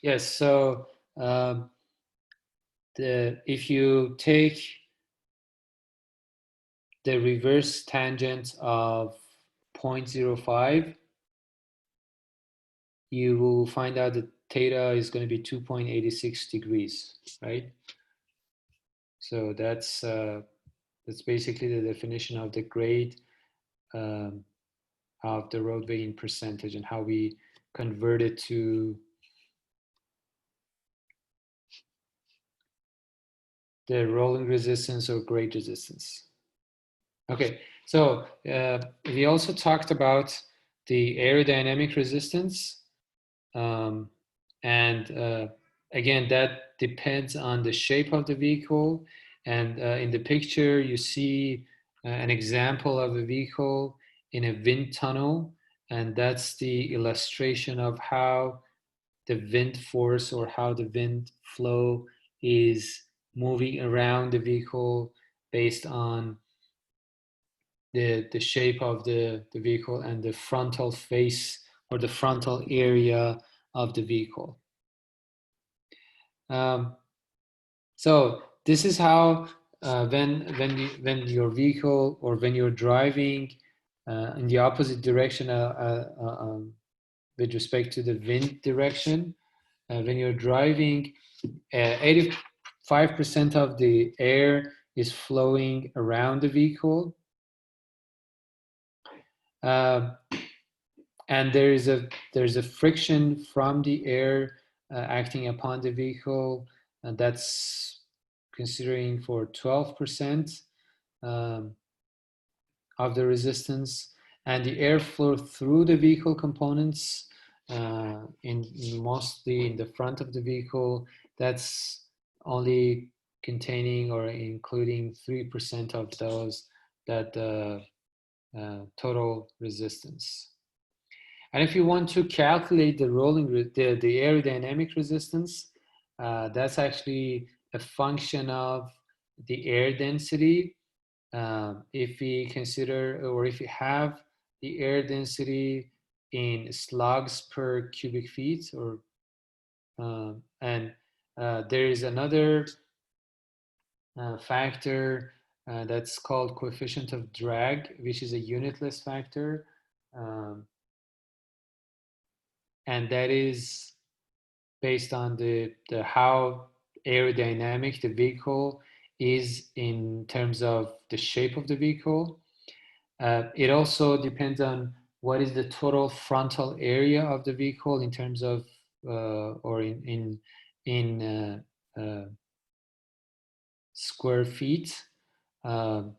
Yes, so um, if you take the reverse tangent of 0.05, you will find out that theta is going to be 2.86 degrees, right? So that's basically the definition of the grade um, of the roadway in percentage and how we convert it to the rolling resistance or grade resistance. Okay, so we also talked about the aerodynamic resistance. Um, and again, that depends on the shape of the vehicle. And in the picture, you see an example of a vehicle in a wind tunnel. And that's the illustration of how the wind force or how the wind flow is moving around the vehicle based on the shape of the vehicle and the frontal face or the frontal area of the vehicle. Um, so this is how when your vehicle or when you're driving in the opposite direction with respect to the wind direction, when you're driving, 85% of the air is flowing around the vehicle. Uh, and there's a friction from the air acting upon the vehicle, and that's considering for 12% um, of the resistance, and the airflow through the vehicle components in mostly in the front of the vehicle, that's only containing or including 3% of those that total resistance. And if you want to calculate the the aerodynamic resistance, that's actually a function of the air density. If we consider, or if we have the air density in slugs per cubic feet, or and there is another factor that's called coefficient of drag, which is a unitless factor. Um, and that is based on the how aerodynamic the vehicle is in terms of the shape of the vehicle. It also depends on what is the total frontal area of the vehicle in terms of or in square feet. Um,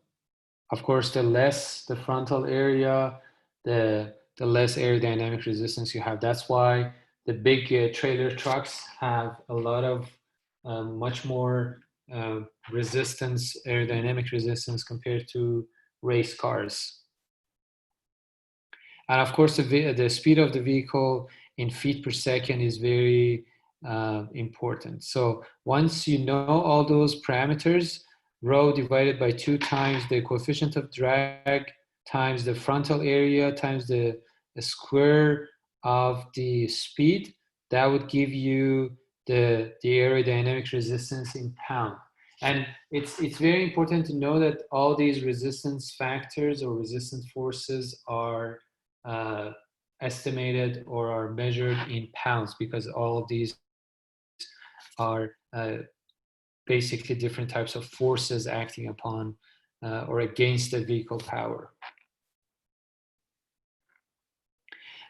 of course, the less the frontal area, the less aerodynamic resistance you have. That's why the big trailer trucks have a lot of much more resistance, aerodynamic resistance compared to race cars. And of course, the speed of the vehicle in feet per second is very important. So once you know all those parameters, rho divided by 2 times the coefficient of drag times the frontal area times the square of the speed, that would give you the aerodynamic resistance in pound. And it's very important to know that all these resistance factors or resistance forces are uh, estimated or are measured in pounds, because all of these are basically different types of forces acting upon or against the vehicle power.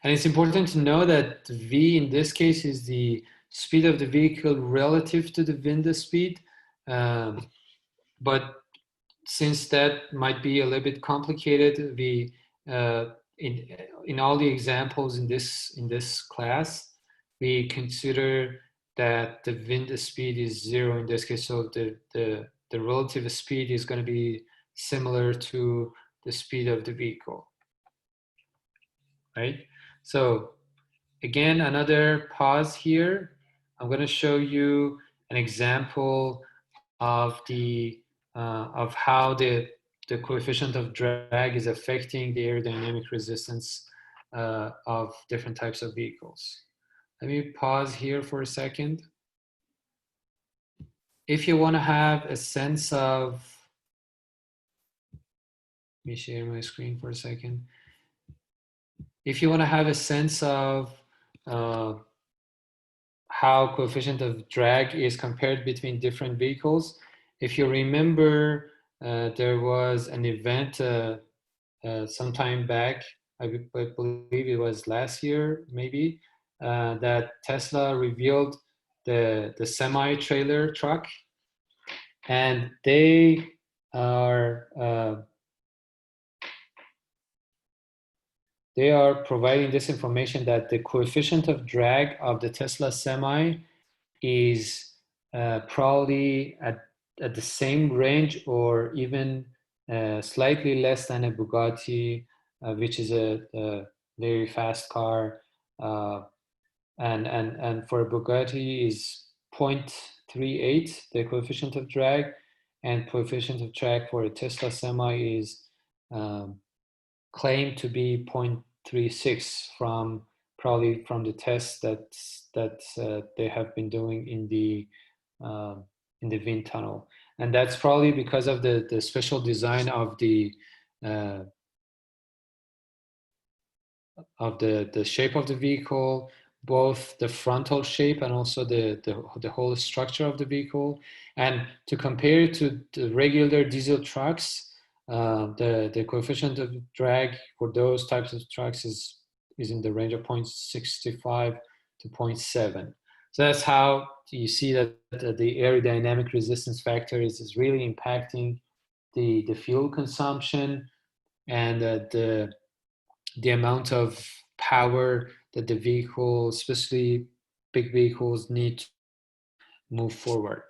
And it's important to know that V in this case is the speed of the vehicle relative to the wind speed. But since that might be a little bit complicated, we in all the examples in this class, we consider that the wind speed is 0 in this case. So the relative speed is going to be similar to the speed of the vehicle, right? So again, another pause here. I'm going to show you an example of how the coefficient of drag is affecting the aerodynamic resistance of different types of vehicles. Let me pause here for a second. If you want to have a sense of, let me share my screen for a second. If you want to have a sense of how coefficient of drag is compared between different vehicles, if you remember, there was an event some time back, I believe it was last year, maybe, that Tesla revealed the semi-trailer truck, and they are providing this information that the coefficient of drag of the Tesla Semi is probably at the same range or even slightly less than a Bugatti, which is a very fast car. And for a Bugatti is 0.38, the coefficient of drag, and coefficient of drag for a Tesla Semi is claimed to be 0.36 from probably from the tests that they have been doing in the wind tunnel, and that's probably because of the special design of the shape of the vehicle, both the frontal shape and also the whole structure of the vehicle. And to compare it to the regular diesel trucks, the coefficient of drag for those types of trucks is in the range of 0.65 to 0.7. So that's how you see that the aerodynamic resistance factor is really impacting the fuel consumption and the amount of power that the vehicle, especially big vehicles, need to move forward.